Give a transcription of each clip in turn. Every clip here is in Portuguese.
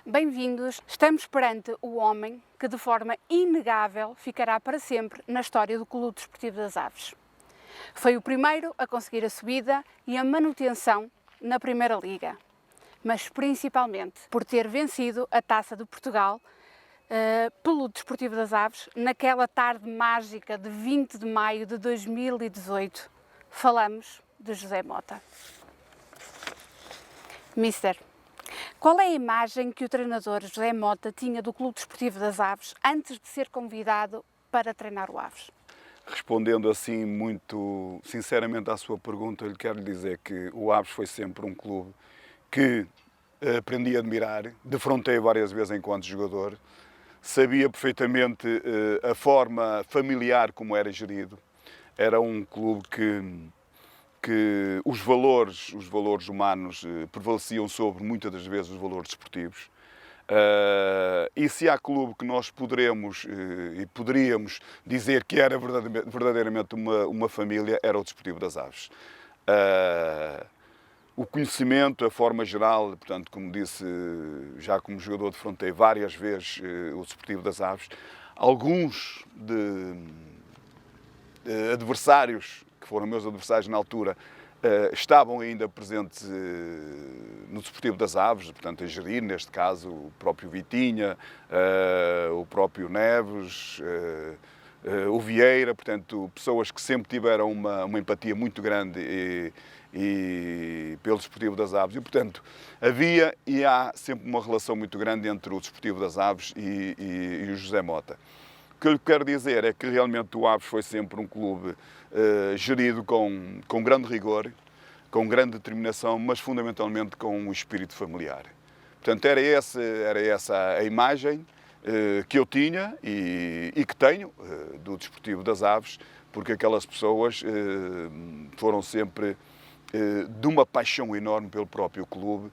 Bem-vindos! Estamos perante o homem que, de forma inegável, ficará para sempre na história do Clube Desportivo das Aves. Foi o primeiro a conseguir a subida e a manutenção na Primeira Liga, mas principalmente por ter vencido a Taça de Portugal pelo Desportivo das Aves naquela tarde mágica de 20 de maio de 2018. Falamos de José Mota. Mister, qual é a imagem que o treinador José Mota tinha do Clube Desportivo das Aves antes de ser convidado para treinar o Aves? Respondendo assim muito sinceramente à sua pergunta, eu lhe quero dizer que o Aves foi sempre um clube que aprendi a admirar, defrontei várias vezes enquanto jogador, sabia perfeitamente a forma familiar como era gerido. Era um clube que os valores humanos prevaleciam sobre, muitas das vezes, os valores desportivos. E se há clube que nós poderíamos dizer que era verdadeiramente uma família, era o Desportivo das Aves. O conhecimento, a forma geral, portanto, como disse, já como jogador defrontei várias vezes o Desportivo das Aves, alguns adversários, que foram meus adversários na altura, estavam ainda presentes no Desportivo das Aves, portanto a gerir, neste caso, o próprio Vitinha, o próprio Neves, o Vieira, portanto, pessoas que sempre tiveram uma empatia muito grande e pelo Desportivo das Aves. E, portanto, havia e há sempre uma relação muito grande entre o Desportivo das Aves e o José Mota. O que eu quero dizer é que realmente o Aves foi sempre um clube gerido com grande rigor, com grande determinação, mas fundamentalmente com um espírito familiar. Portanto, era essa a imagem que eu tinha e que tenho do Desportivo das Aves, porque aquelas pessoas foram sempre de uma paixão enorme pelo próprio clube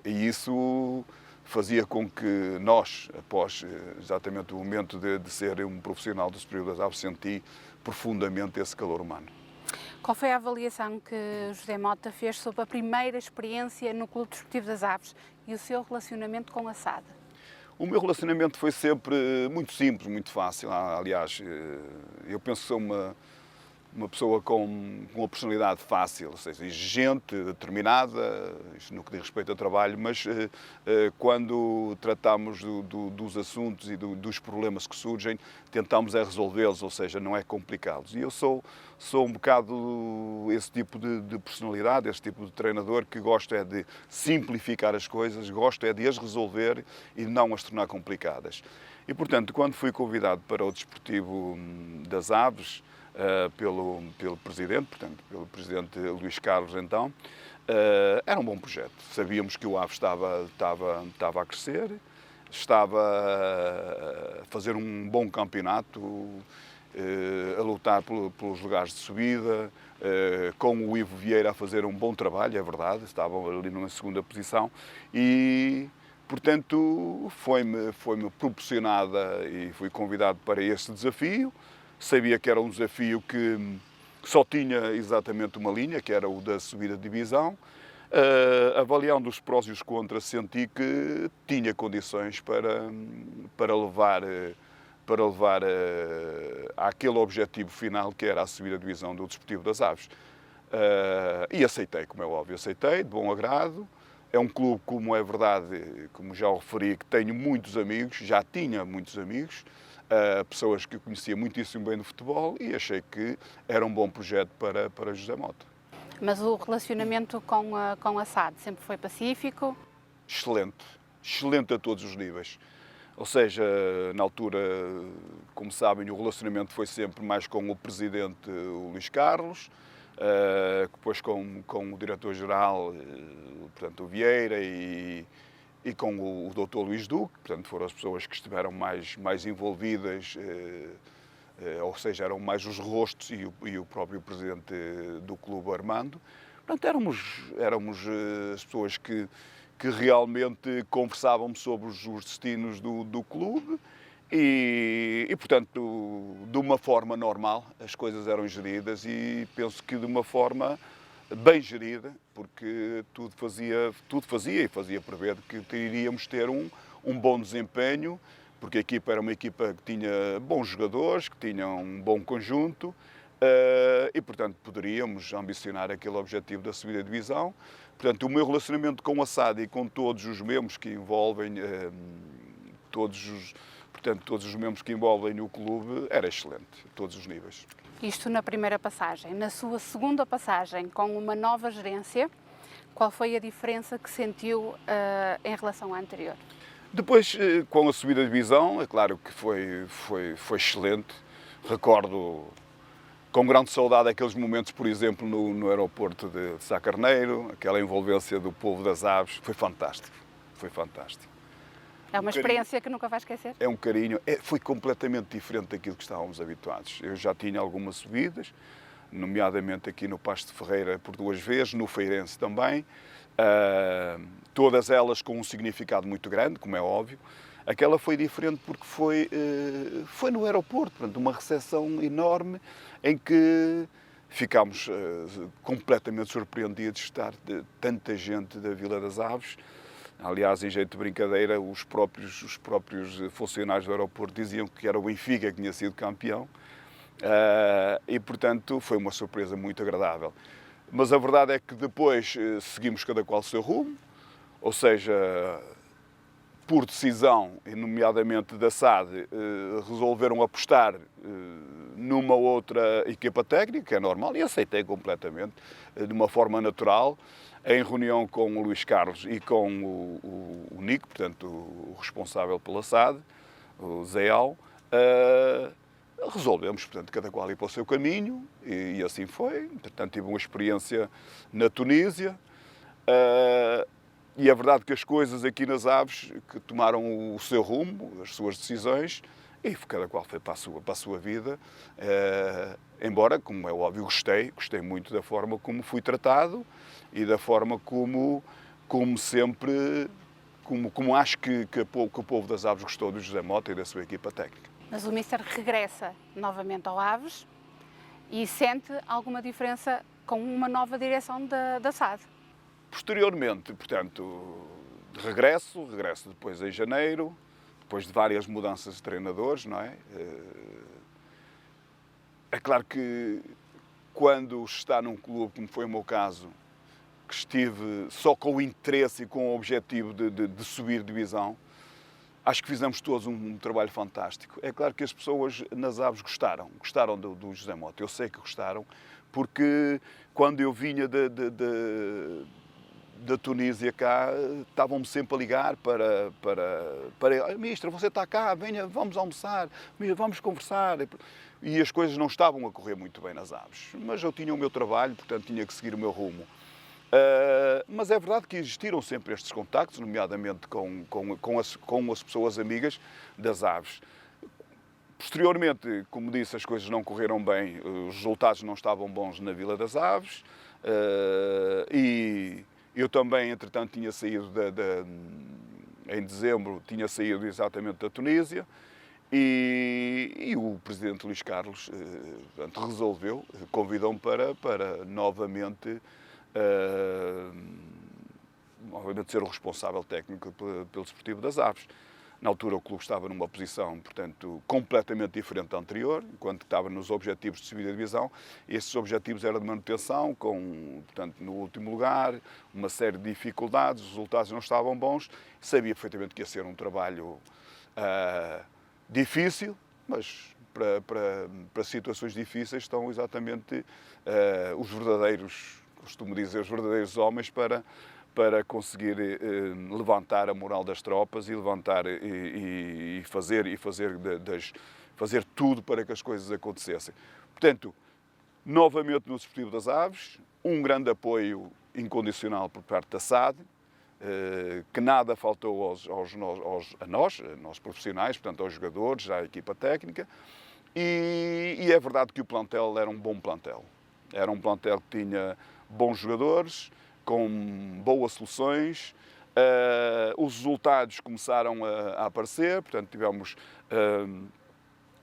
e isso fazia com que nós, após exatamente o momento de ser um profissional do Desportivo das Aves, senti profundamente esse calor humano. Qual foi a avaliação que José Mota fez sobre a primeira experiência no Clube Desportivo das Aves e o seu relacionamento com a SAD? O meu relacionamento foi sempre muito simples, muito fácil. Aliás, eu penso que sou uma pessoa com uma personalidade fácil, ou seja, exigente, determinada, isto no que diz respeito ao trabalho, mas quando tratamos dos assuntos e dos problemas que surgem, tentamos resolvê-los, ou seja, não é complicá-los. E eu sou um bocado esse tipo de personalidade, esse tipo de treinador que gosta de simplificar as coisas, gosta de as resolver e não as tornar complicadas. E, portanto, quando fui convidado para o Desportivo das Aves, pelo presidente, portanto, pelo presidente Luís Carlos, então, era um bom projeto. Sabíamos que o Aves estava a crescer, estava a fazer um bom campeonato, a lutar pelos lugares de subida, com o Ivo Vieira a fazer um bom trabalho, é verdade, estavam ali numa segunda posição e, portanto, foi-me proporcionada e fui convidado para esse desafio. Sabia que era um desafio que só tinha exatamente uma linha, que era o da subida de divisão. Avaliando os prós e os contras, senti que tinha condições para levar àquele objetivo final, que era a subida de divisão do Desportivo das Aves. E aceitei, como é óbvio, aceitei, de bom agrado. É um clube, como é verdade, como já o referi, que tenho muitos amigos, já tinha muitos amigos, pessoas que eu conhecia muitíssimo bem no futebol e achei que era um bom projeto para José Mota. Mas o relacionamento com a SAD sempre foi pacífico? Excelente, excelente a todos os níveis. Ou seja, na altura, como sabem, o relacionamento foi sempre mais com o presidente, o Luís Carlos, depois com o diretor-geral, portanto, o Vieira, e com o Dr. Luís Duque, portanto, foram as pessoas que estiveram mais envolvidas, ou seja, eram mais os rostos e o próprio presidente do clube, Armando. Portanto, éramos as pessoas que realmente conversavam sobre os destinos do clube e, portanto, de uma forma normal, as coisas eram geridas e penso que de uma forma bem gerida, porque tudo fazia e fazia prever que iríamos ter um bom desempenho, porque a equipa era uma equipa que tinha bons jogadores, que tinha um bom conjunto, e, portanto, poderíamos ambicionar aquele objetivo da subida de divisão. Portanto, o meu relacionamento com a SAD e com todos os membros que envolvem, todos os membros que envolvem o clube, era excelente, a todos os níveis. Isto na primeira passagem. Na sua segunda passagem, com uma nova gerência, qual foi a diferença que sentiu em relação à anterior? Depois, com a subida de divisão, é claro que foi excelente. Recordo com grande saudade aqueles momentos, por exemplo, no aeroporto de Sá Carneiro, aquela envolvência do povo das aves, foi fantástico, foi fantástico. É uma experiência que nunca vai esquecer? É um carinho, foi completamente diferente daquilo que estávamos habituados. Eu já tinha algumas subidas, nomeadamente aqui no Paço de Ferreira por 2 vezes, no Feirense também, todas elas com um significado muito grande, como é óbvio. Aquela foi diferente porque foi no aeroporto, portanto, uma recepção enorme em que ficámos completamente surpreendidos de estar tanta gente da Vila das Aves. Aliás, em jeito de brincadeira, os próprios funcionários do aeroporto diziam que era o Benfica que tinha sido campeão, e, portanto, foi uma surpresa muito agradável. Mas a verdade é que depois seguimos cada qual o seu rumo, ou seja, por decisão, e nomeadamente da SAD, resolveram apostar numa outra equipa técnica, que é normal, e aceitei completamente, de uma forma natural, em reunião com o Luís Carlos e com o Nico, portanto, o responsável pela SAD, o Zeal, resolvemos, portanto, cada qual ir para o seu caminho, e assim foi. Entretanto, tive uma experiência na Tunísia, e é verdade que as coisas aqui nas Aves que tomaram o seu rumo, as suas decisões, e cada qual foi para a sua vida. Embora, como é óbvio, gostei muito da forma como fui tratado e da forma como sempre, como acho que o povo das Aves gostou do José Mota e da sua equipa técnica. Mas o Mister regressa novamente ao Aves e sente alguma diferença com uma nova direção da SAD? Posteriormente, portanto, regresso depois em janeiro, depois de várias mudanças de treinadores, não é? É claro que quando está num clube, como foi o meu caso, que estive só com o interesse e com o objetivo de subir divisão, acho que fizemos todos um trabalho fantástico. É claro que as pessoas nas Aves gostaram do José Mota. Eu sei que gostaram, porque quando eu vinha da Tunísia cá, estavam-me sempre a ligar para Mister, você está cá, venha, vamos almoçar, vamos conversar. E as coisas não estavam a correr muito bem nas Aves. Mas eu tinha o meu trabalho, portanto tinha que seguir o meu rumo. Mas é verdade que existiram sempre estes contactos, nomeadamente com as pessoas amigas das Aves. Posteriormente, como disse, as coisas não correram bem, os resultados não estavam bons na Vila das Aves, e eu também, entretanto, tinha saído em dezembro, tinha saído exatamente da Tunísia, e o presidente Luís Carlos portanto, resolveu, convidou-me para novamente ser o responsável técnico pelo Desportivo das Aves. Na altura o clube estava numa posição, portanto, completamente diferente da anterior, enquanto estava nos objetivos de subida de divisão. Esses objetivos eram de manutenção, portanto, no último lugar, uma série de dificuldades, os resultados não estavam bons. Sabia perfeitamente que ia ser um trabalho difícil, mas para situações difíceis estão exatamente os verdadeiros, costumo dizer, os verdadeiros homens para conseguir levantar a moral das tropas e levantar e fazer tudo para que as coisas acontecessem. Portanto, novamente no Desportivo das Aves, um grande apoio incondicional por parte da SAD, que nada faltou a nós profissionais, portanto aos jogadores, à equipa técnica, e é verdade que o plantel era um bom plantel. Era um plantel que tinha bons jogadores, com boas soluções, os resultados começaram a aparecer, portanto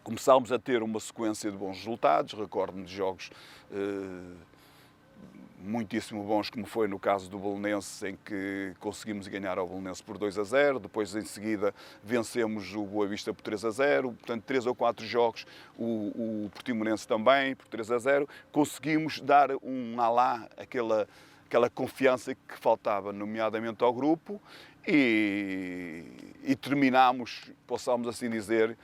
começámos a ter uma sequência de bons resultados, recordo-me de jogos muitíssimo bons, como foi no caso do Belenenses, em que conseguimos ganhar ao Belenenses por 2-0, depois em seguida vencemos o Boa Vista por 3-0, portanto 3 ou 4 jogos, o Portimonense também por 3-0, conseguimos dar um alá, aquela confiança que faltava, nomeadamente ao grupo, e terminámos, possamos assim dizer,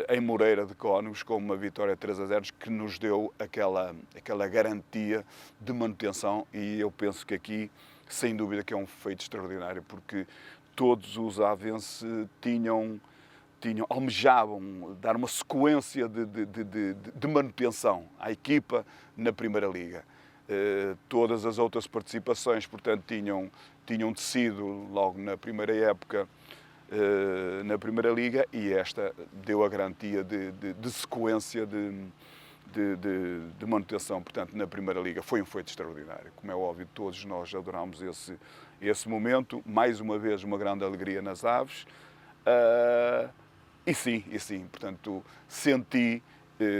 em Moreira de Cónegos, com uma vitória 3-0 que nos deu aquela garantia de manutenção, e eu penso que aqui, sem dúvida, que é um feito extraordinário, porque todos os avenses almejavam dar uma sequência de manutenção à equipa na Primeira Liga. Todas as outras participações, portanto, tinham decidido logo na primeira época na Primeira Liga, e esta deu a garantia de sequência de manutenção, portanto, na Primeira Liga. Foi um feito extraordinário. Como é óbvio, todos nós adorámos esse momento. Mais uma vez, uma grande alegria nas Aves. E sim, portanto, senti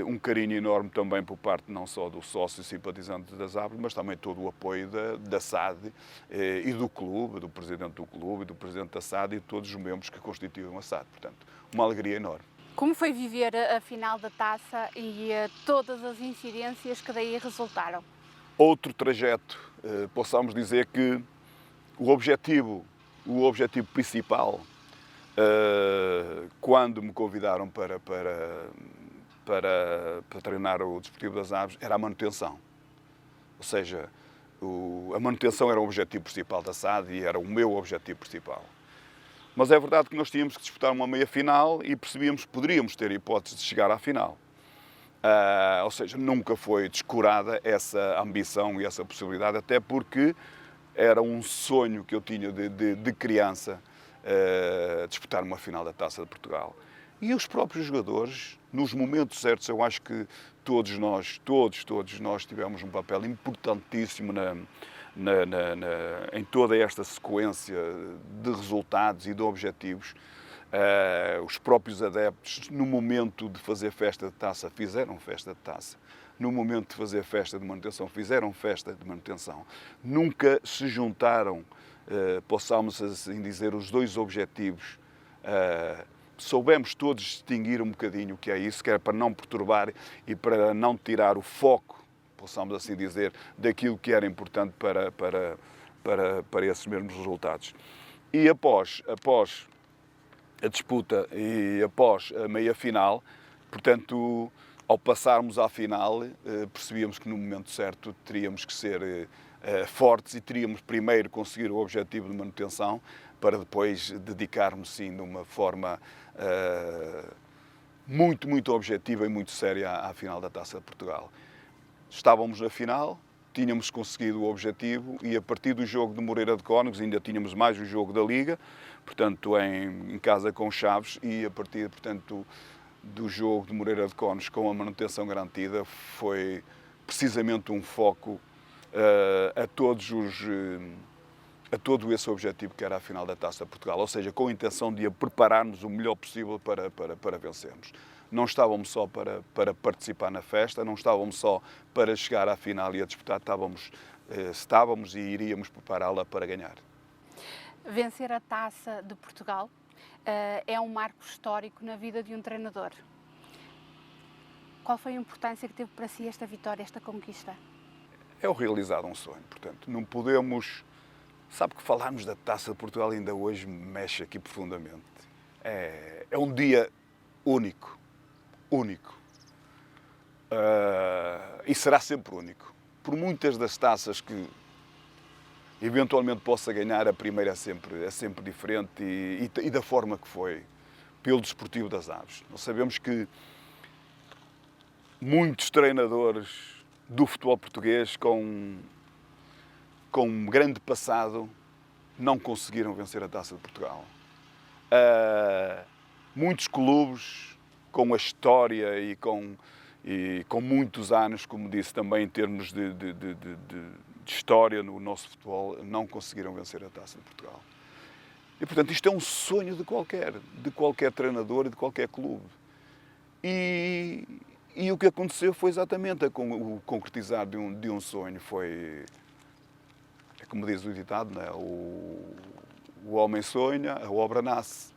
um carinho enorme também por parte não só do sócio simpatizante das Aves, mas também todo o apoio da SAD e do clube, do presidente do clube, do presidente da SAD e de todos os membros que constituem a SAD. Portanto, uma alegria enorme. Como foi viver a final da taça e todas as incidências que daí resultaram? Outro trajeto, possamos dizer que o objetivo principal, quando me convidaram para treinar o Desportivo das Aves, era a manutenção. Ou seja, a manutenção era o objetivo principal da SAD e era o meu objetivo principal. Mas é verdade que nós tínhamos que disputar uma meia-final e percebíamos que poderíamos ter hipótese de chegar à final. Ou seja, nunca foi descurada essa ambição e essa possibilidade, até porque era um sonho que eu tinha de criança, disputar uma final da Taça de Portugal. E os próprios jogadores, nos momentos certos, eu acho que todos nós tivemos um papel importantíssimo em toda esta sequência de resultados e de objetivos. Os próprios adeptos, no momento de fazer festa de taça, fizeram festa de taça. No momento de fazer festa de manutenção, fizeram festa de manutenção. Nunca se juntaram, possamos assim dizer, os dois objetivos. Soubemos todos distinguir um bocadinho o que é isso, que é para não perturbar e para não tirar o foco, possamos assim dizer, daquilo que era importante para esses mesmos resultados. E após a disputa e após a meia-final, portanto, ao passarmos à final, percebíamos que no momento certo teríamos que ser fortes e teríamos primeiro conseguir o objetivo de manutenção para depois dedicarmos, sim, de uma forma muito objetiva e muito séria à final da Taça de Portugal. Estávamos na final, tínhamos conseguido o objetivo e a partir do jogo de Moreira de Cónegos ainda tínhamos mais o jogo da Liga, portanto em casa com Chaves, e a partir, portanto, do jogo de Moreira de Cónegos com a manutenção garantida foi precisamente um foco a todo esse objetivo que era a final da Taça de Portugal, ou seja, com a intenção de a prepararmos o melhor possível para vencermos. Não estávamos só para participar na festa, não estávamos só para chegar à final e a disputar, estávamos e iríamos prepará-la para ganhar. Vencer a Taça de Portugal é um marco histórico na vida de um treinador. Qual foi a importância que teve para si esta vitória, esta conquista? É o realizar um sonho, portanto, não podemos... Sabe que falarmos da Taça de Portugal ainda hoje mexe aqui profundamente. É um dia único. E será sempre único. Por muitas das taças que eventualmente possa ganhar, a primeira é sempre diferente e da forma que foi, pelo Desportivo das Aves. Nós sabemos que muitos treinadores do futebol português com um grande passado não conseguiram vencer a Taça de Portugal. Muitos clubes com a história e com muitos anos, como disse também em termos de história no nosso futebol, não conseguiram vencer a Taça de Portugal. E, portanto, isto é um sonho de qualquer treinador e de qualquer clube. E E o que aconteceu foi exatamente o concretizar de um sonho. Foi, é como diz o ditado, não é? O homem sonha, a obra nasce.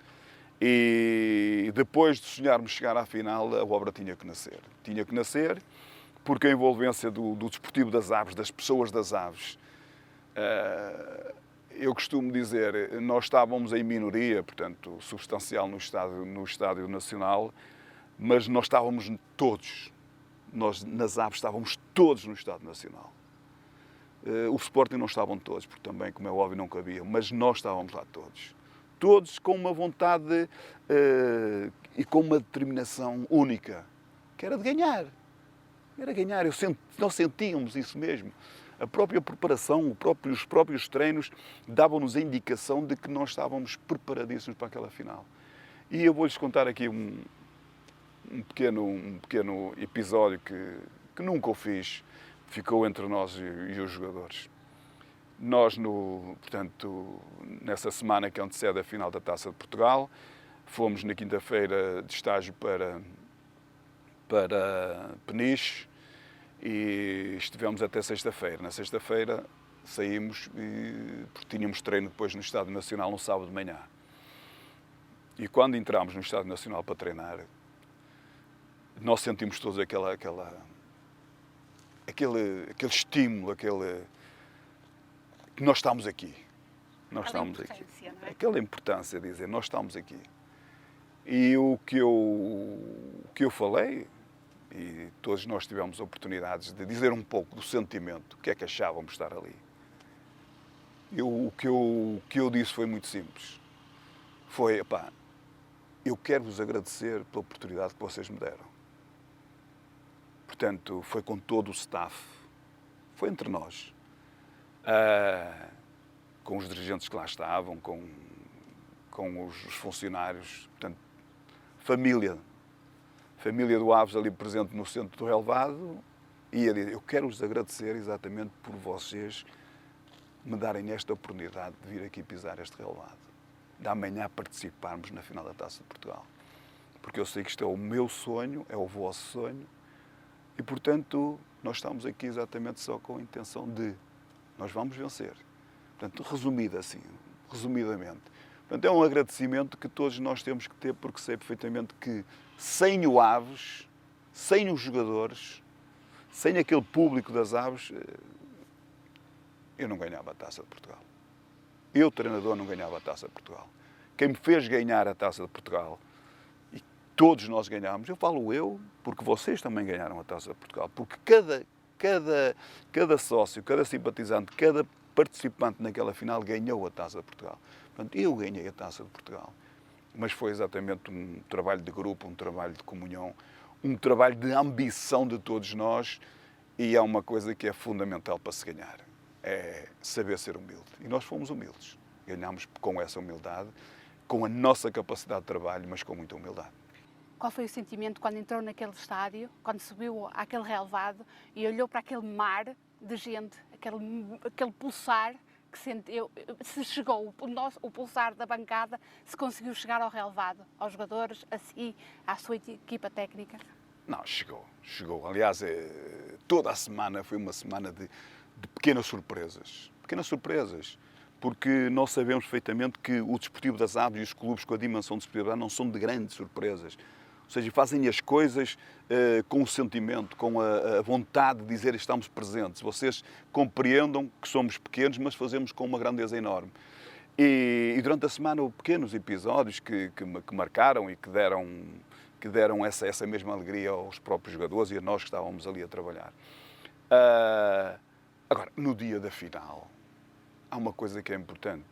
E depois de sonharmos chegar à final, a obra tinha que nascer. Tinha que nascer porque a envolvência do desportivo das aves, das pessoas das aves, eu costumo dizer, nós estávamos em minoria, portanto, substancial no Estádio Nacional, mas nós estávamos todos. Nós, nas aves, estávamos todos no Estádio Nacional. O Sporting não estavam todos, porque também, como é óbvio, não cabia, mas nós estávamos lá todos. Todos com uma vontade e com uma determinação única, que era de ganhar. Era ganhar. Nós sentíamos isso mesmo. A própria preparação, os próprios treinos davam-nos a indicação de que nós estávamos preparadíssimos para aquela final. E eu vou-lhes contar aqui um pequeno episódio que nunca o fiz, ficou entre nós e os jogadores. Nós, portanto, nessa semana que antecede a final da Taça de Portugal, fomos na quinta-feira de estágio para Peniche e estivemos até sexta-feira. Na sexta-feira saímos porque tínhamos treino depois no Estádio Nacional no sábado de manhã. E quando entramos no Estádio Nacional para treinar, nós sentimos todos aquele estímulo, que nós estamos aqui. Nós estamos aqui. Não é? Aquela importância de dizer, nós estamos aqui. E o que eu falei, e todos nós tivemos oportunidades de dizer um pouco do sentimento, o que é que achávamos de estar ali. O que eu disse foi muito simples. Foi, eu quero vos agradecer pela oportunidade que vocês me deram. Portanto, foi com todo o staff, foi entre nós, com os dirigentes que lá estavam, com os funcionários, portanto, família do Aves ali presente no centro do relevado, e eu quero vos agradecer exatamente por vocês me darem esta oportunidade de vir aqui pisar este relevado, de amanhã participarmos na final da Taça de Portugal. Porque eu sei que isto é o meu sonho, é o vosso sonho, e, portanto, nós estamos aqui exatamente só com a intenção de nós vamos vencer. Portanto, resumidamente. Portanto, é um agradecimento que todos nós temos que ter, porque sei perfeitamente que sem o Aves, sem os jogadores, sem aquele público das Aves, eu não ganhava a Taça de Portugal. Eu, treinador, não ganhava a Taça de Portugal. Quem me fez ganhar a Taça de Portugal, e todos nós ganhámos, eu falo porque vocês também ganharam a Taça de Portugal, porque cada sócio, cada simpatizante, cada participante naquela final ganhou a Taça de Portugal. Portanto, eu ganhei a Taça de Portugal. Mas foi exatamente um trabalho de grupo, um trabalho de comunhão, um trabalho de ambição de todos nós, e é uma coisa que é fundamental para se ganhar, é saber ser humilde. E nós fomos humildes. Ganhámos com essa humildade, com a nossa capacidade de trabalho, mas com muita humildade. Qual foi o sentimento quando entrou naquele estádio, quando subiu àquele relevado e olhou para aquele mar de gente, aquele pulsar que sentiu, se chegou, o pulsar da bancada, se conseguiu chegar ao relevado, aos jogadores, a si, à sua equipa técnica? Não, chegou. Aliás, toda a semana foi uma semana de pequenas surpresas. Pequenas surpresas. Porque nós sabemos perfeitamente que o Desportivo das Aves e os clubes com a dimensão desportiva não são de grandes surpresas. Ou seja, fazem as coisas com o sentimento, com a vontade de dizer que estamos presentes. Vocês compreendam que somos pequenos, mas fazemos com uma grandeza enorme. E durante a semana houve pequenos episódios que marcaram e que deram essa mesma alegria aos próprios jogadores e a nós que estávamos ali a trabalhar. Agora, no dia da final, há uma coisa que é importante.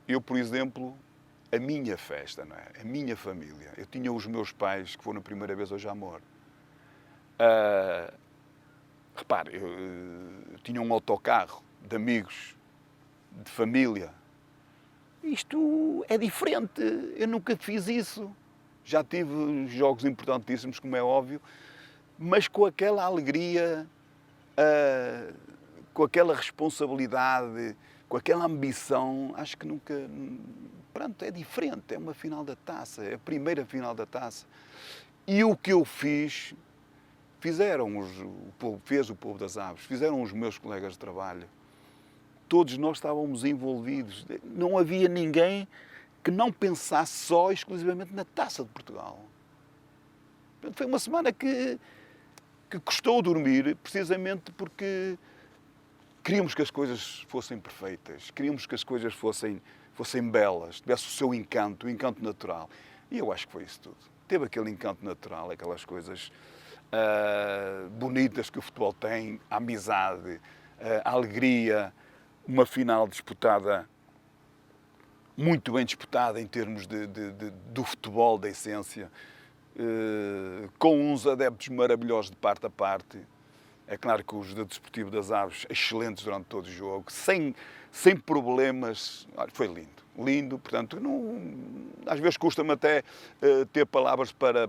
Eu, por exemplo, a minha festa, não é? A minha família. Eu tinha os meus pais que foram a primeira vez ao Jamor. Repare, eu tinha um autocarro de amigos, de família. Isto é diferente. Eu nunca fiz isso. Já tive jogos importantíssimos, como é óbvio, mas com aquela alegria, com aquela responsabilidade, com aquela ambição, acho que nunca... Pronto, é diferente, é uma final da Taça, é a primeira final da Taça. E o que eu fiz, fez o povo das Aves, fizeram os meus colegas de trabalho. Todos nós estávamos envolvidos. Não havia ninguém que não pensasse só exclusivamente na Taça de Portugal. Foi uma semana que custou dormir, precisamente porque queríamos que as coisas fossem perfeitas, queríamos que as coisas fossem belas, tivesse o seu encanto, o encanto natural. E eu acho que foi isso tudo. Teve aquele encanto natural, aquelas coisas bonitas que o futebol tem, a amizade, a alegria, uma final disputada, muito bem disputada em termos do futebol, da essência, com uns adeptos maravilhosos de parte a parte. É claro que os do Desportivo das Aves, excelentes durante todo o jogo, sem problemas. Foi lindo, lindo. Portanto, às vezes custa-me até ter palavras para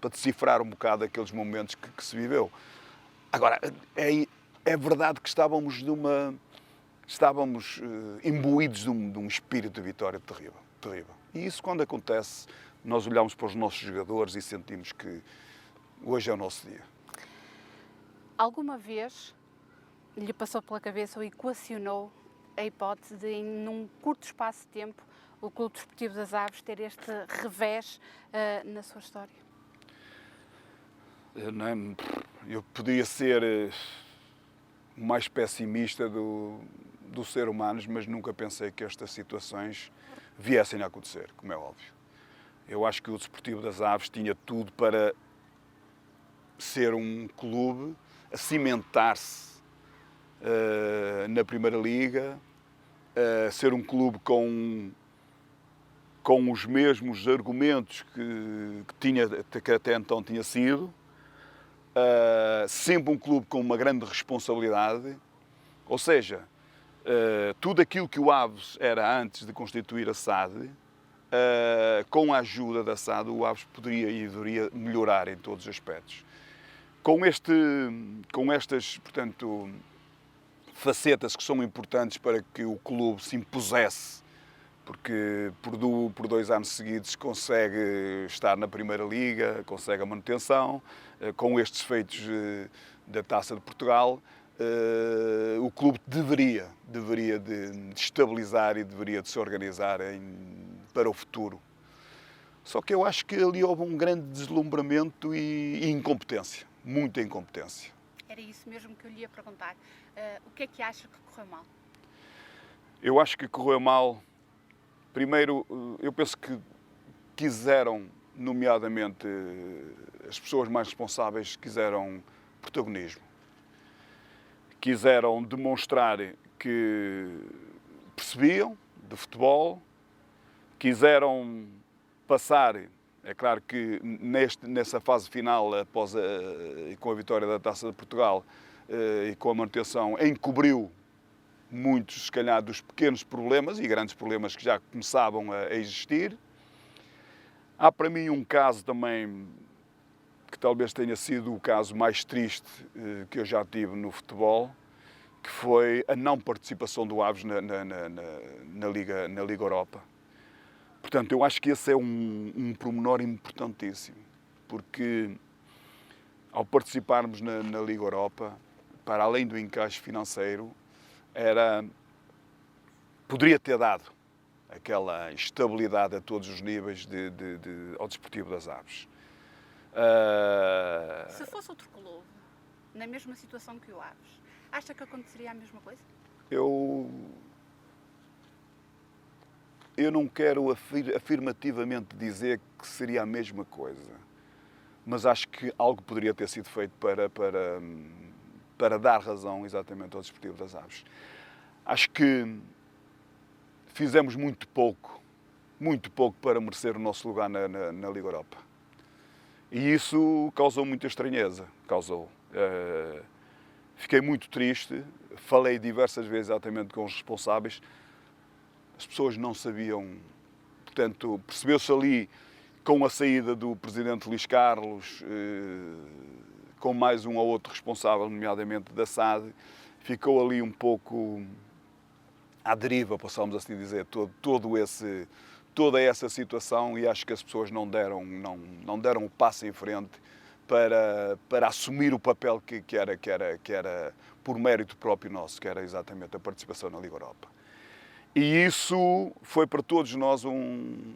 decifrar um bocado aqueles momentos que se viveu. Agora, é verdade que estávamos imbuídos de um espírito de vitória terrível, terrível. E isso, quando acontece, nós olhamos para os nossos jogadores e sentimos que hoje é o nosso dia. Alguma vez lhe passou pela cabeça ou equacionou a hipótese de, num curto espaço de tempo, o Clube Desportivo das Aves ter este revés na sua história? Eu podia ser o mais pessimista do ser humano, mas nunca pensei que estas situações viessem a acontecer, como é óbvio. Eu acho que o Desportivo das Aves tinha tudo para ser um clube a cimentar-se na Primeira Liga, ser um clube com os mesmos argumentos que até então tinha sido, sempre um clube com uma grande responsabilidade, ou seja, tudo aquilo que o Aves era antes de constituir a SAD, com a ajuda da SAD, o Aves poderia e deveria melhorar em todos os aspectos. Com estas, portanto, facetas que são importantes para que o clube se impusesse, porque por 2 anos seguidos consegue estar na Primeira Liga, consegue a manutenção, com estes feitos da Taça de Portugal, o clube deveria de estabilizar e deveria de se organizar para o futuro. Só que eu acho que ali houve um grande deslumbramento e incompetência, muita incompetência. Era isso mesmo que eu lhe ia perguntar. O que é que acha que correu mal? Eu acho que correu mal. Primeiro, eu penso que quiseram, nomeadamente as pessoas mais responsáveis, quiseram protagonismo. Quiseram demonstrar que percebiam de futebol, quiseram passar. É claro que nessa fase final, com a vitória da Taça de Portugal e com a manutenção, encobriu muitos, se calhar, dos pequenos problemas e grandes problemas que já começavam a existir. Há para mim um caso também que talvez tenha sido o caso mais triste que eu já tive no futebol, que foi a não participação do Aves na Liga Europa. Portanto, eu acho que esse é um pormenor importantíssimo, porque ao participarmos na Liga Europa, para além do encaixe financeiro, poderia ter dado aquela estabilidade a todos os níveis ao Desportivo das Aves. Se fosse outro clube, na mesma situação que o Aves, acha que aconteceria a mesma coisa? Eu não quero afirmativamente dizer que seria a mesma coisa, mas acho que algo poderia ter sido feito para dar razão exatamente ao Desportivo das Aves. Acho que fizemos muito pouco para merecer o nosso lugar na Liga Europa. E isso causou muita estranheza, Fiquei muito triste, falei diversas vezes exatamente com os responsáveis. As pessoas não sabiam, portanto, percebeu-se ali com a saída do presidente Luís Carlos, com mais um ou outro responsável, nomeadamente da SAD, ficou ali um pouco à deriva, possamos assim dizer, todo toda essa situação e acho que as pessoas não deram o passo em frente para assumir o papel que era por mérito próprio nosso, que era exatamente a participação na Liga Europa. E isso foi para todos nós uma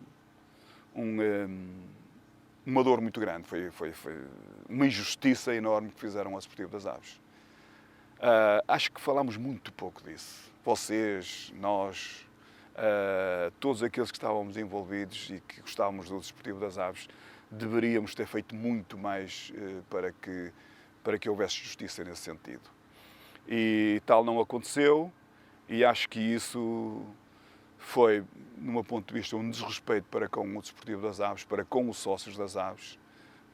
dor muito grande, foi uma injustiça enorme que fizeram ao Desportivo das Aves. Acho que falámos muito pouco disso. Vocês, nós, todos aqueles que estávamos envolvidos e que gostávamos do Desportivo das Aves, deveríamos ter feito muito mais para que houvesse justiça nesse sentido. E tal não aconteceu, e acho que isso foi, no meu ponto de vista, um desrespeito para com o Desportivo das Aves, para com os sócios das Aves,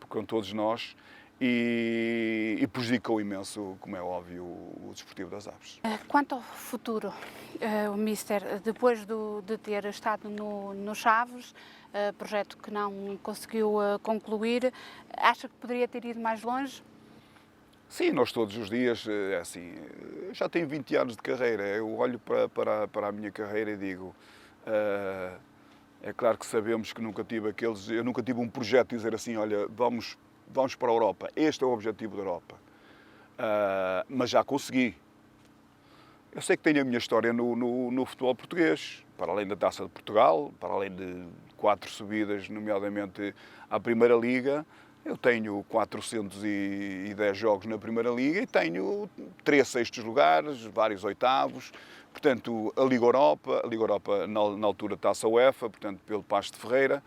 com todos nós, e prejudicou imenso, como é óbvio, o Desportivo das Aves. Quanto ao futuro, o Mister, depois de ter estado no Chaves, projeto que não conseguiu concluir, acha que poderia ter ido mais longe? Sim, nós todos os dias, é assim, já tenho 20 anos de carreira, eu olho para a minha carreira e digo, é claro que sabemos que eu nunca tive um projeto de dizer assim, olha, vamos para a Europa, este é o objetivo da Europa, mas já consegui. Eu sei que tenho a minha história no futebol português, para além da Taça de Portugal, para além de 4 subidas, nomeadamente à Primeira Liga. Eu tenho 410 jogos na Primeira Liga e tenho 3 sextos lugares, vários oitavos. Portanto, a Liga Europa na altura Taça UEFA, portanto, pelo Paços de Ferreira.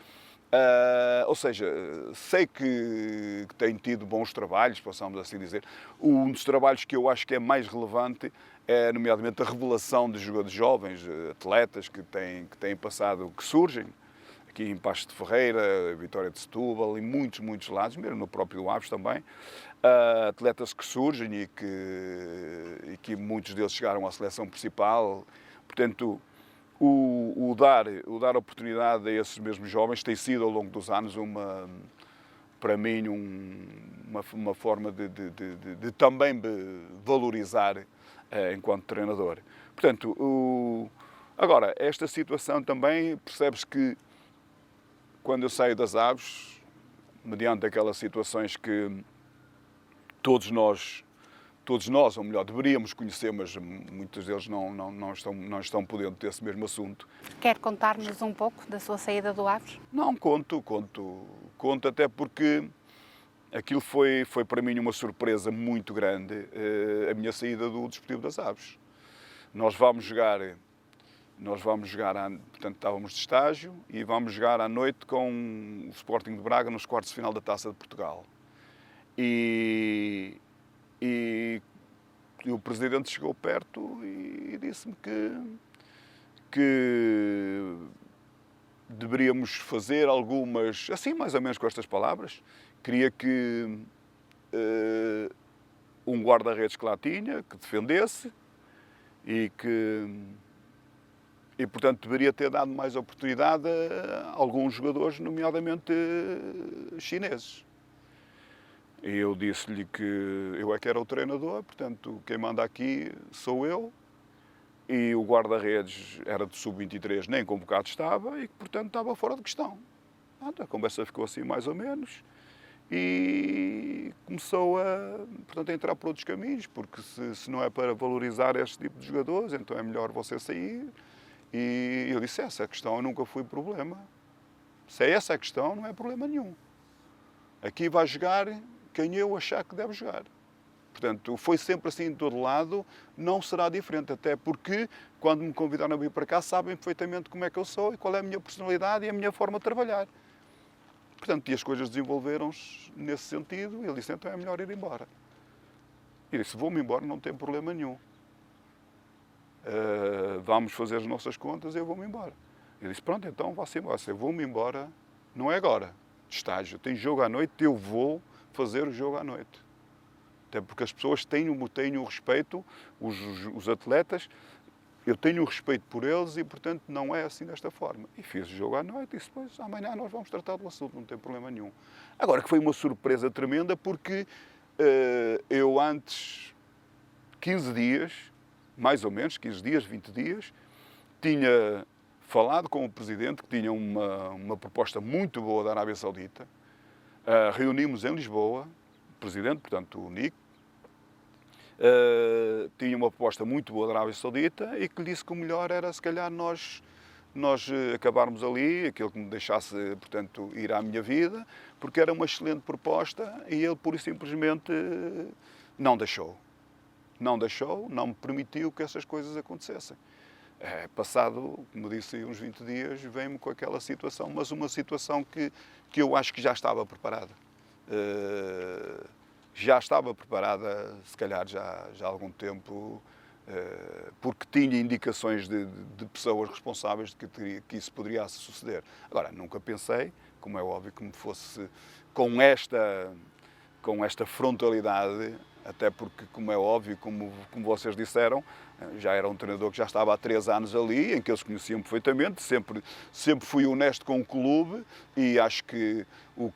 Ou seja, sei que tenho tido bons trabalhos, possamos assim dizer. Um dos trabalhos que eu acho que é mais relevante é, nomeadamente, a revelação de jogadores jovens, atletas que têm passado, que surgem aqui em Paços de Ferreira, Vitória de Setúbal, em muitos lados, mesmo no próprio Aves também, atletas que surgem e que muitos deles chegaram à seleção principal. Portanto, o dar oportunidade a esses mesmos jovens tem sido, ao longo dos anos, para mim, uma forma de também valorizar enquanto treinador. Portanto, agora, esta situação também, percebes que quando eu saio das Aves, mediante aquelas situações que todos nós, ou melhor, deveríamos conhecer, mas muitos deles não estão por dentro desse mesmo assunto. Quer contar-nos um pouco da sua saída do Aves? Não, conto até porque aquilo foi para mim uma surpresa muito grande, a minha saída do Desportivo das Aves. Nós vamos jogar, portanto estávamos de estágio e vamos jogar à noite com o Sporting de Braga nos quartos de final da Taça de Portugal. E o presidente chegou perto e disse-me que deveríamos fazer algumas, assim mais ou menos com estas palavras, queria que um guarda-redes que lá tinha, que defendesse e portanto deveria ter dado mais oportunidade a alguns jogadores, nomeadamente chineses. E eu disse-lhe que eu é que era o treinador, portanto, quem manda aqui sou eu. E o guarda-redes era de sub-23, nem convocado estava, e portanto estava fora de questão. A conversa ficou assim mais ou menos e começou portanto, a entrar por outros caminhos, porque se não é para valorizar este tipo de jogadores, então é melhor você sair. E eu disse, essa questão nunca foi problema. Se é essa a questão, não é problema nenhum. Aqui vai jogar quem eu achar que deve jogar. Portanto, foi sempre assim de todo lado, não será diferente, até porque quando me convidaram a vir para cá sabem perfeitamente como é que eu sou e qual é a minha personalidade e a minha forma de trabalhar. Portanto, e as coisas desenvolveram-se nesse sentido e ele disse, então é melhor ir embora. E disse, vou-me embora, não tem problema nenhum. Vamos fazer as nossas contas e eu vou-me embora. Eu disse, pronto, então vá-se embora. Eu vou-me embora, não é agora, de estágio, tem jogo à noite, eu vou fazer o jogo à noite. Até porque as pessoas têm o respeito, os atletas, eu tenho o respeito por eles e, portanto, não é assim desta forma. E fiz o jogo à noite e depois, amanhã nós vamos tratar do assunto, não tem problema nenhum. Agora, que foi uma surpresa tremenda porque eu antes, 15 dias, mais ou menos, 15 dias, 20 dias, tinha falado com o Presidente, que tinha uma proposta muito boa da Arábia Saudita. Reunimos em Lisboa, o Presidente, portanto o Nico, tinha uma proposta muito boa da Arábia Saudita e que lhe disse que o melhor era, se calhar, nós acabarmos ali, aquilo que me deixasse, portanto, ir à minha vida, porque era uma excelente proposta e ele, pura e simplesmente, não deixou. Não deixou, não me permitiu que essas coisas acontecessem. Passado, como disse, uns 20 dias, veio-me com aquela situação, mas uma situação que eu acho que já estava preparada. Já estava preparada, se calhar já há algum tempo, porque tinha indicações de pessoas responsáveis de que isso poderia suceder. Agora, nunca pensei, como é óbvio, que me fosse com esta frontalidade, até porque, como é óbvio, como vocês disseram, já era um treinador que já estava há 3 anos ali, em que eles conheciam perfeitamente, sempre fui honesto com o clube e acho que o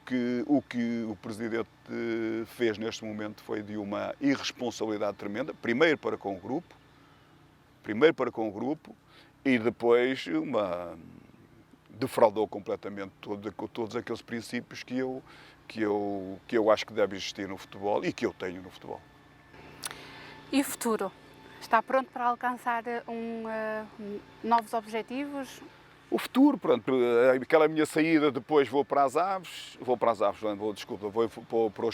que o Presidente fez neste momento foi de uma irresponsabilidade tremenda, primeiro para com o grupo e depois defraudou completamente todos aqueles princípios que eu acho que deve existir no futebol e que eu tenho no futebol. E o futuro? Está pronto para alcançar novos objetivos? O futuro, pronto, aquela minha saída, depois vou para os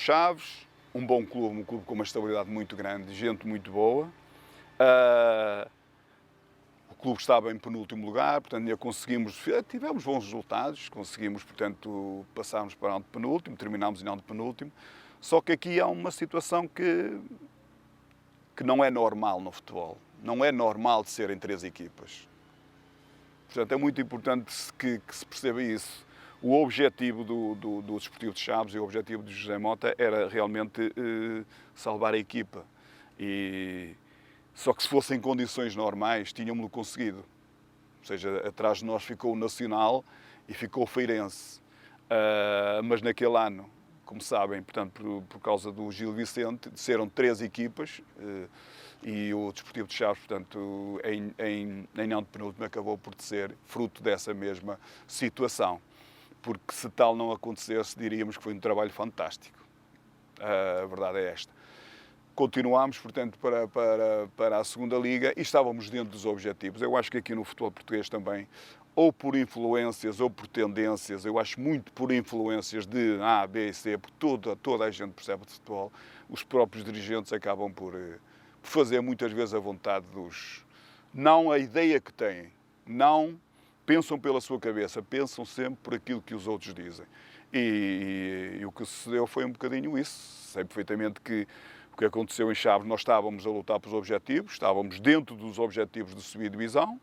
Chaves, um bom clube, um clube com uma estabilidade muito grande, gente muito boa. O clube estava em penúltimo lugar, portanto, tivemos bons resultados, conseguimos, portanto, passarmos para o penúltimo, terminámos em penúltimo. Só que aqui há uma situação que não é normal no futebol. Não é normal de serem 3 equipas. Portanto, é muito importante que se perceba isso. O objetivo do Desportivo de Chaves e o objetivo de José Mota era realmente salvar a equipa. Só que se fossem condições normais, tínhamos-lo conseguido. Ou seja, atrás de nós ficou o Nacional e ficou o Feirense. Mas naquele ano, como sabem, portanto, por causa do Gil Vicente, serão 3 equipas e o Desportivo de Chaves, portanto, em penúltimo acabou por ser fruto dessa mesma situação. Porque se tal não acontecesse, diríamos que foi um trabalho fantástico. A verdade é esta. Continuámos, portanto, para a segunda Liga e estávamos dentro dos objetivos. Eu acho que aqui no futebol português também, ou por influências ou por tendências, eu acho muito por influências de A, B e C, porque toda a gente percebe de futebol, os próprios dirigentes acabam por fazer muitas vezes a vontade não a ideia que têm, não pensam pela sua cabeça, pensam sempre por aquilo que os outros dizem. E o que sucedeu foi um bocadinho isso. Sei perfeitamente que o que aconteceu em Chaves, nós estávamos a lutar pelos objetivos, estávamos dentro dos objetivos de subir divisão,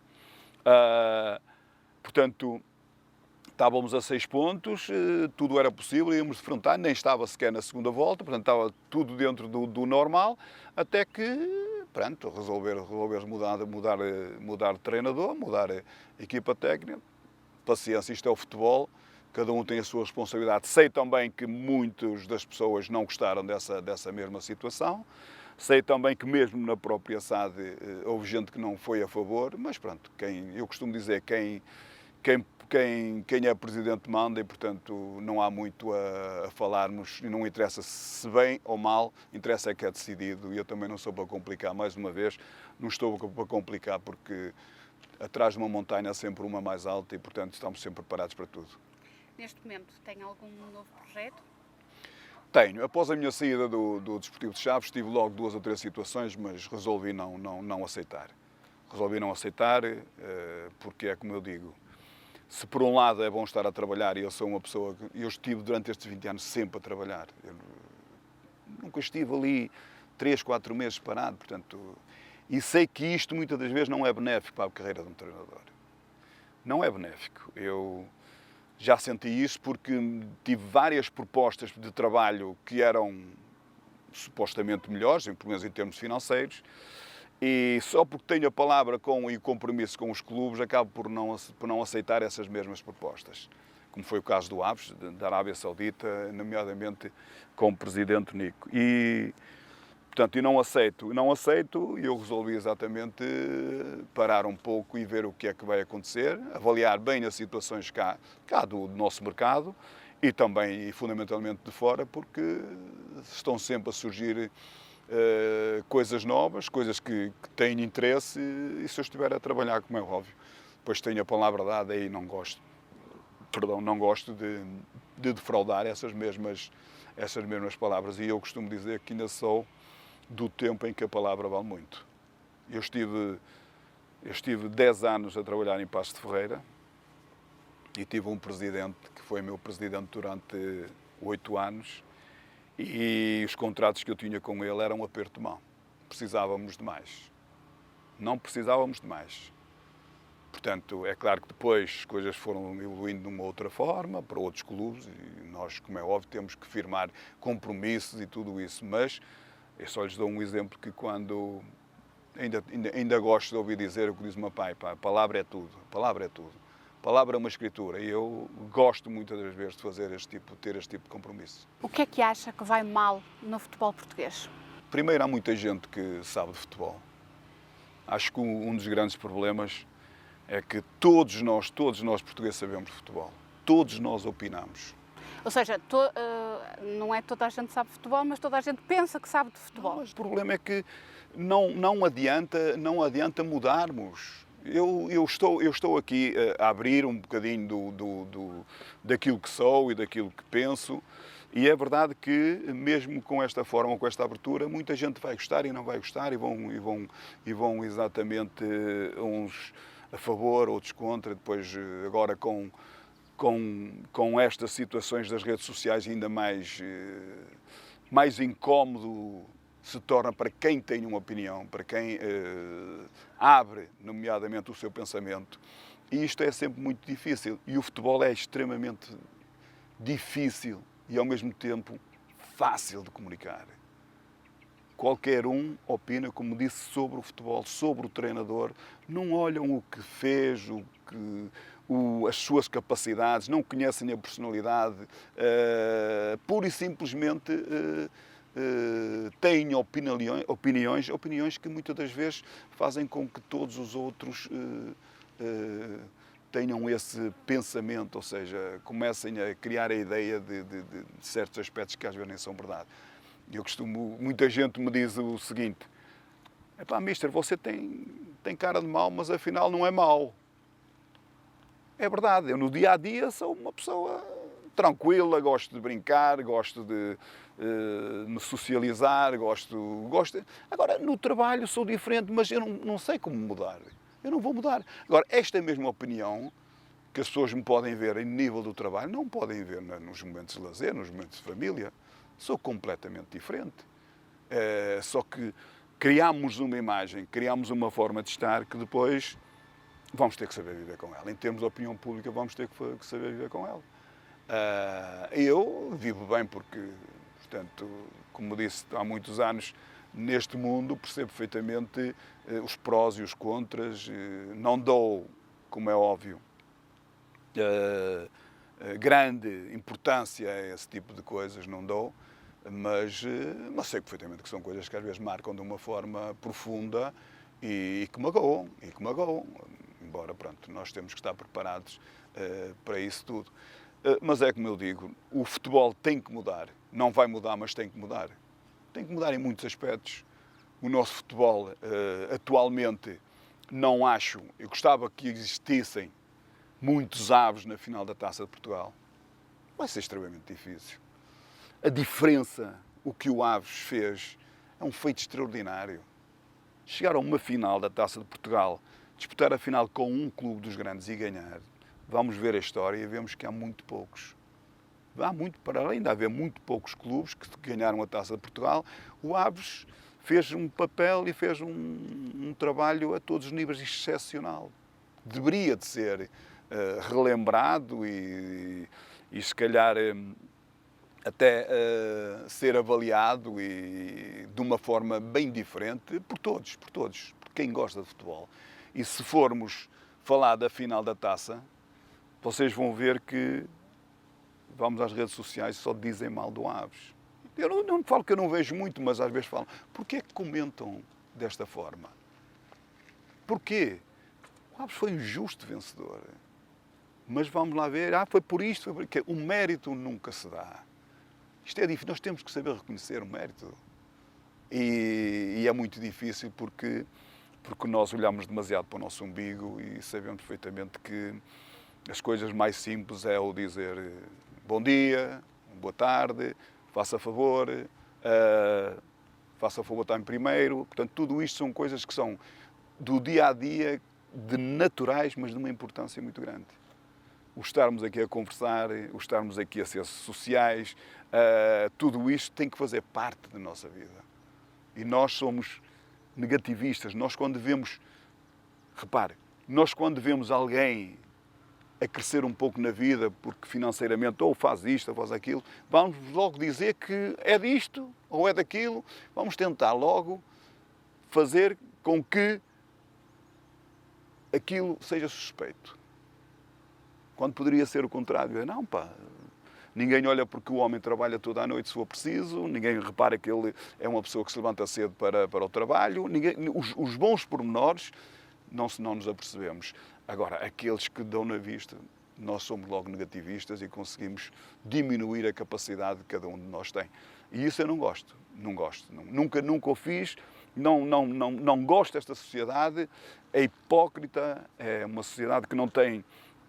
portanto, estávamos a 6 pontos, tudo era possível, íamos defrontar, nem estava sequer na segunda volta, portanto, estava tudo dentro do normal, até que, pronto, resolveres mudar de treinador, mudar a equipa técnica. Paciência, isto é o futebol, cada um tem a sua responsabilidade. Sei também que muitas das pessoas não gostaram dessa mesma situação. Sei também que mesmo na própria SAD houve gente que não foi a favor, mas pronto, eu costumo dizer, quem é presidente manda e, portanto, não há muito a falarmos e não interessa se bem ou mal, interessa é que é decidido e eu também não sou para complicar, mais uma vez, não estou para complicar porque atrás de uma montanha há sempre uma mais alta e, portanto, estamos sempre preparados para tudo. Neste momento, tem algum novo projeto? Tenho. Após a minha saída do Desportivo de Chaves, tive logo 2 ou 3 situações, mas resolvi não aceitar. Resolvi não aceitar porque é como eu digo, se por um lado é bom estar a trabalhar e eu sou uma pessoa eu estive durante estes 20 anos sempre a trabalhar. Eu nunca estive ali 3, 4 meses parado, portanto, e sei que isto muitas das vezes não é benéfico para a carreira de um treinador. Não é benéfico. Eu já senti isso porque tive várias propostas de trabalho que eram supostamente melhores, pelo menos em termos financeiros, e só porque tenho a palavra e o compromisso com os clubes, acabo por não aceitar essas mesmas propostas. Como foi o caso do Aves, da Arábia Saudita, nomeadamente com o presidente Nico. E Portanto, e não aceito, e eu resolvi exatamente parar um pouco e ver o que é que vai acontecer, avaliar bem as situações cá do nosso mercado e também, e fundamentalmente de fora, porque estão sempre a surgir coisas novas, coisas que têm interesse, e se eu estiver a trabalhar, como é óbvio, depois tenho a palavra dada e não gosto de defraudar essas mesmas palavras, e eu costumo dizer que ainda sou do tempo em que a palavra vale muito. Eu estive 10 anos a trabalhar em Paços de Ferreira e tive um presidente que foi meu presidente durante 8 anos, e os contratos que eu tinha com ele eram um aperto de mão. Precisávamos de mais. Não precisávamos de mais. Portanto, é claro que depois as coisas foram evoluindo de uma outra forma, para outros clubes, e nós, como é óbvio, temos que firmar compromissos e tudo isso, mas eu só lhes dou um exemplo que quando ainda gosto de ouvir dizer o que diz o meu pai, pá, a palavra é tudo, a palavra é tudo. A palavra é uma escritura, e eu gosto muitas das vezes de ter este tipo de compromisso. O que é que acha que vai mal no futebol português? Primeiro, há muita gente que sabe de futebol. Acho que um dos grandes problemas é que todos nós portugueses sabemos de futebol. Todos nós opinamos. Ou seja, não é toda a gente sabe de futebol, mas toda a gente pensa que sabe de futebol. Não, mas o problema é que não adianta mudarmos. Eu estou aqui a abrir um bocadinho daquilo que sou e daquilo que penso, e é verdade que, mesmo com esta forma, com esta abertura, muita gente vai gostar e não vai gostar, e vão exatamente uns a favor, outros contra. Depois, agora com estas situações das redes sociais, ainda mais incómodo se torna para quem tem uma opinião, para quem abre, nomeadamente, o seu pensamento. E isto é sempre muito difícil. E o futebol é extremamente difícil e, ao mesmo tempo, fácil de comunicar. Qualquer um opina, como disse, sobre o futebol, sobre o treinador. Não olham o que fez, as suas capacidades, não conhecem a personalidade, pura e simplesmente têm opiniões que muitas das vezes fazem com que todos os outros tenham esse pensamento, ou seja, comecem a criar a ideia de certos aspectos que às vezes nem são verdade. Muita gente me diz o seguinte: epá, mister, você tem cara de mau, mas afinal não é mau. É verdade, eu no dia a dia sou uma pessoa tranquila, gosto de brincar, gosto de me socializar, gosto. Agora, no trabalho sou diferente, mas eu não sei como mudar. Eu não vou mudar. Agora, esta mesma opinião que as pessoas me podem ver em nível do trabalho, não podem ver nos momentos de lazer, nos momentos de família. Sou completamente diferente. Só que criámos uma imagem, criámos uma forma de estar que depois vamos ter que saber viver com ela. Em termos de opinião pública, vamos ter que saber viver com ela. Eu vivo bem porque, portanto, como disse, há muitos anos neste mundo, percebo perfeitamente os prós e os contras. Não dou, como é óbvio, grande importância a esse tipo de coisas, não dou, mas sei perfeitamente que são coisas que às vezes marcam de uma forma profunda e que magoam, embora, pronto, nós temos que estar preparados para isso tudo. Mas é como eu digo, o futebol tem que mudar, não vai mudar, mas tem que mudar. Tem que mudar em muitos aspectos. O nosso futebol, atualmente, não acho, eu gostava que existissem muitos aves na final da Taça de Portugal. Vai ser extremamente difícil. A diferença, o que o Aves fez, é um feito extraordinário. Chegar a uma final da Taça de Portugal, disputar a final com um clube dos grandes e ganhar, vamos ver a história e vemos que há muito poucos. Para além de haver muito poucos clubes que ganharam a Taça de Portugal, o Aves fez um papel e fez um trabalho a todos os níveis excepcional. Deveria de ser relembrado e se calhar até ser avaliado e de uma forma bem diferente por todos, por quem gosta de futebol. E se formos falar da final da Taça, vocês vão ver que vamos às redes sociais e só dizem mal do Aves. Eu não falo que eu não vejo muito, mas às vezes falo, porquê é que comentam desta forma? Porquê? O Aves foi um justo vencedor. Mas vamos lá ver, foi por isto, foi porque o mérito nunca se dá. Isto é difícil, nós temos que saber reconhecer o mérito. E é muito difícil porque nós olhamos demasiado para o nosso umbigo e sabemos perfeitamente que as coisas mais simples é o dizer bom dia, boa tarde, faça favor estar em primeiro. Portanto, tudo isto são coisas que são do dia a dia, de naturais, mas de uma importância muito grande. O estarmos aqui a conversar, o estarmos aqui a ser sociais, tudo isto tem que fazer parte da nossa vida. E nós somos negativistas. Nós quando vemos, repare, nós quando vemos alguém a crescer um pouco na vida, porque financeiramente ou faz isto ou faz aquilo, vamos logo dizer que é disto ou é daquilo. Vamos tentar logo fazer com que aquilo seja suspeito. Quando poderia ser o contrário. Não, ninguém olha porque o homem trabalha toda a noite se for preciso, ninguém repara que ele é uma pessoa que se levanta cedo para o trabalho, os bons pormenores não nos apercebemos. Agora, aqueles que dão na vista, nós somos logo negativistas e conseguimos diminuir a capacidade que cada um de nós tem. E isso eu não gosto. Nunca o fiz, não gosto desta sociedade, é hipócrita, é uma sociedade que não tem,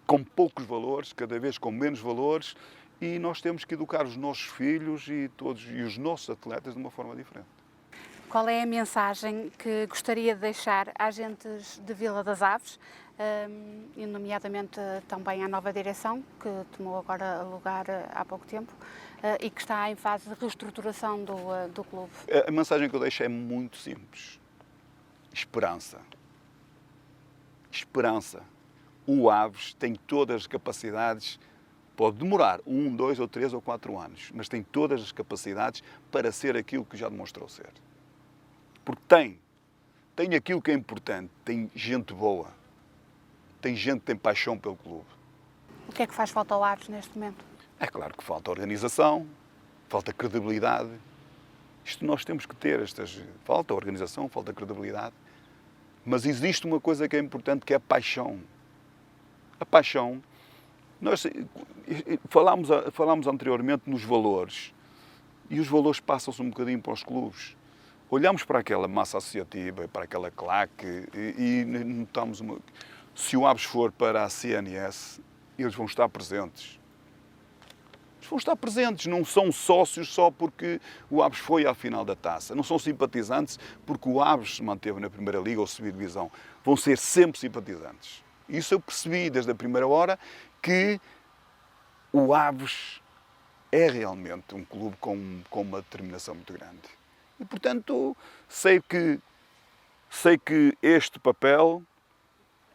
com poucos valores, cada vez com menos valores, e nós temos que educar os nossos filhos e os nossos atletas de uma forma diferente. Qual é a mensagem que gostaria de deixar às gentes de Vila das Aves, e nomeadamente também à nova direção, que tomou agora lugar há pouco tempo e que está em fase de reestruturação do clube? A mensagem que eu deixo é muito simples. Esperança. Esperança. O Aves tem todas as capacidades, pode demorar 1, 2 ou 3 ou 4 anos, mas tem todas as capacidades para ser aquilo que já demonstrou ser. Porque tem aquilo que é importante, tem gente boa, tem gente que tem paixão pelo clube. O que é que faz falta ao Aves neste momento? É claro que falta organização, falta credibilidade. Isto nós temos que ter, falta organização, falta credibilidade. Mas existe uma coisa que é importante, que é a paixão. A paixão, nós falámos anteriormente nos valores, e os valores passam-se um bocadinho para os clubes. Olhamos para aquela massa associativa, para aquela claque, e notamos se o Aves for para a CNS, eles vão estar presentes. Eles vão estar presentes, não são sócios só porque o Aves foi à final da taça, não são simpatizantes porque o Aves se manteve na Primeira Liga ou subiu divisão, vão ser sempre simpatizantes. Isso eu percebi desde a primeira hora, que o Aves é realmente um clube com uma determinação muito grande. E, portanto, sei que este papel,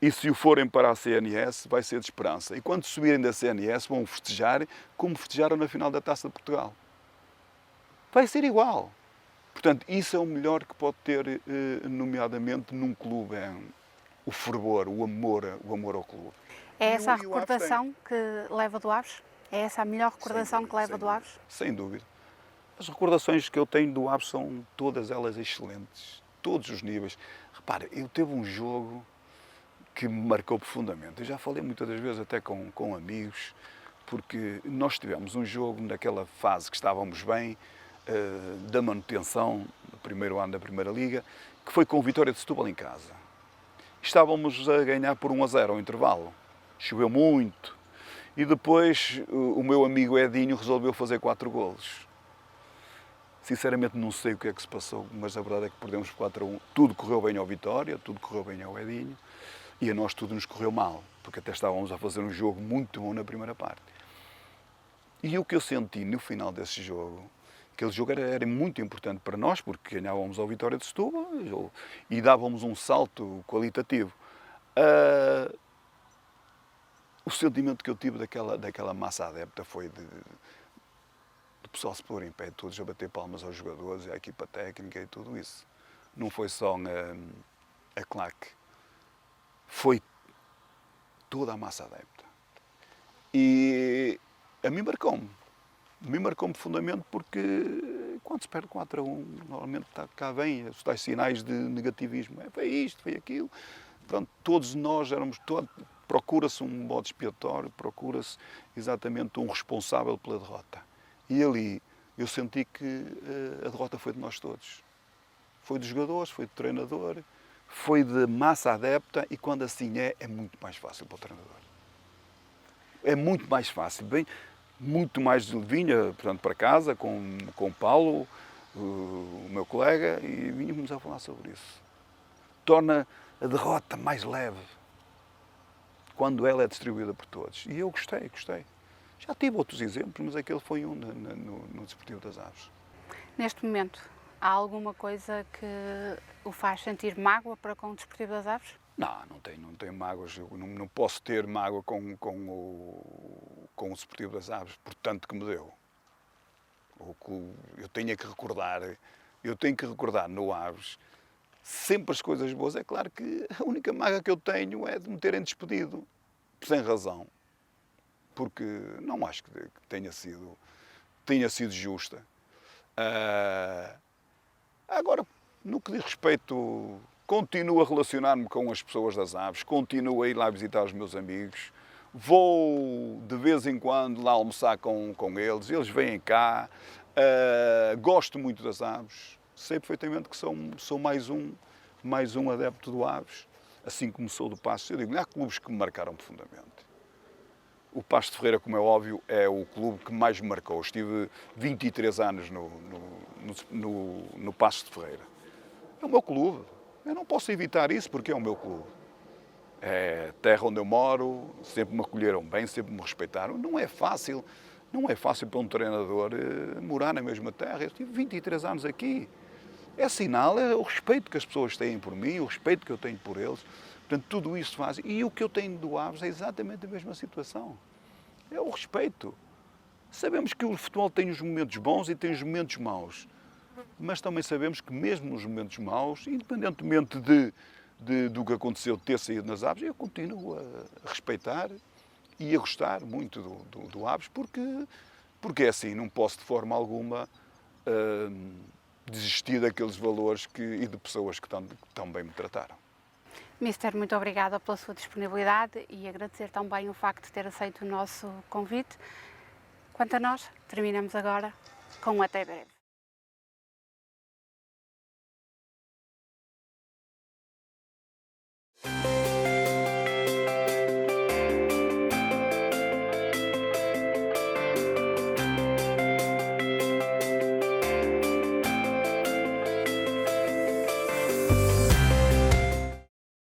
e se o forem para a CNS, vai ser de esperança. E quando subirem da CNS, vão festejar como festejaram na final da Taça de Portugal. Vai ser igual. Portanto, isso é o melhor que pode ter, nomeadamente num clube, o fervor, o amor ao clube. É essa a recordação que leva do Aves? É essa a melhor recordação que leva do Aves? Sem dúvida. As recordações que eu tenho do Aves são todas elas excelentes, todos os níveis. Repara, eu teve um jogo que me marcou profundamente. Eu já falei muitas das vezes até com amigos, porque nós tivemos um jogo naquela fase que estávamos bem, da manutenção do primeiro ano da Primeira Liga, que foi com o Vitória de Setúbal em casa. Estávamos a ganhar por 1-0 ao intervalo. Choveu muito. E depois o meu amigo Edinho resolveu fazer 4 golos. Sinceramente não sei o que é que se passou, mas a verdade é que perdemos por 4-1. Tudo correu bem ao Vitória, tudo correu bem ao Edinho, e a nós tudo nos correu mal, porque até estávamos a fazer um jogo muito bom na primeira parte. E o que eu senti no final desse jogo, aquele jogo era muito importante para nós, porque ganhávamos ao Vitória de Setúbal e dávamos um salto qualitativo. O sentimento que eu tive daquela massa adepta foi do pessoal se pôr em pé, todos a bater palmas aos jogadores, à equipa técnica e tudo isso. Não foi só a claque, foi toda a massa adepta. E a mim marcou-me profundamente, porque quando se perde 4-1, normalmente cá vem os tais sinais de negativismo. Foi isto, foi aquilo. Portanto, todos nós procura-se um bode expiatório, procura-se exatamente um responsável pela derrota. E ali eu senti que a derrota foi de nós todos. Foi dos jogadores, foi do treinador, foi da massa adepta, e quando assim é muito mais fácil para o treinador. É muito mais fácil. Bem, muito mais vinha, portanto, para casa com o Paulo, o meu colega, e vínhamos a falar sobre isso. Torna a derrota mais leve quando ela é distribuída por todos. E eu gostei. Já tive outros exemplos, mas aquele foi um no Desportivo das Aves. Neste momento, há alguma coisa que o faz sentir mágoa para com o Desportivo das Aves? Não tenho mágoas. Eu não posso ter mágoa com o Desportivo das Aves, por tanto que me deu. Eu tenho que recordar no Aves sempre as coisas boas. É claro que a única mágoa que eu tenho é de me terem despedido, sem razão, porque não acho que tenha sido justa. Agora, no que diz respeito, continuo a relacionar-me com as pessoas das Aves, continuo a ir lá visitar os meus amigos, vou de vez em quando lá almoçar com eles vêm cá, gosto muito das Aves, sei perfeitamente que sou mais um adepto do Aves, assim como sou do Paços. Eu digo, há clubes que me marcaram profundamente. O Paços de Ferreira, como é óbvio, é o clube que mais me marcou. Estive 23 anos no Paços de Ferreira. É o meu clube. Eu não posso evitar isso porque é o meu clube. É a terra onde eu moro, sempre me acolheram bem, sempre me respeitaram. Não é fácil para um treinador morar na mesma terra. Eu tive 23 anos aqui. É sinal, é o respeito que as pessoas têm por mim, o respeito que eu tenho por eles. Portanto, tudo isso faz. E o que eu tenho do Aves é exatamente a mesma situação. É o respeito. Sabemos que o futebol tem os momentos bons e tem os momentos maus. Mas também sabemos que mesmo nos momentos maus, independentemente do que aconteceu de ter saído nas Aves, eu continuo a respeitar e a gostar muito do Aves, porque é assim, não posso de forma alguma desistir daqueles valores e de pessoas que tão bem me trataram. Mister, muito obrigada pela sua disponibilidade e agradecer também o facto de ter aceito o nosso convite. Quanto a nós, terminamos agora com um até breve.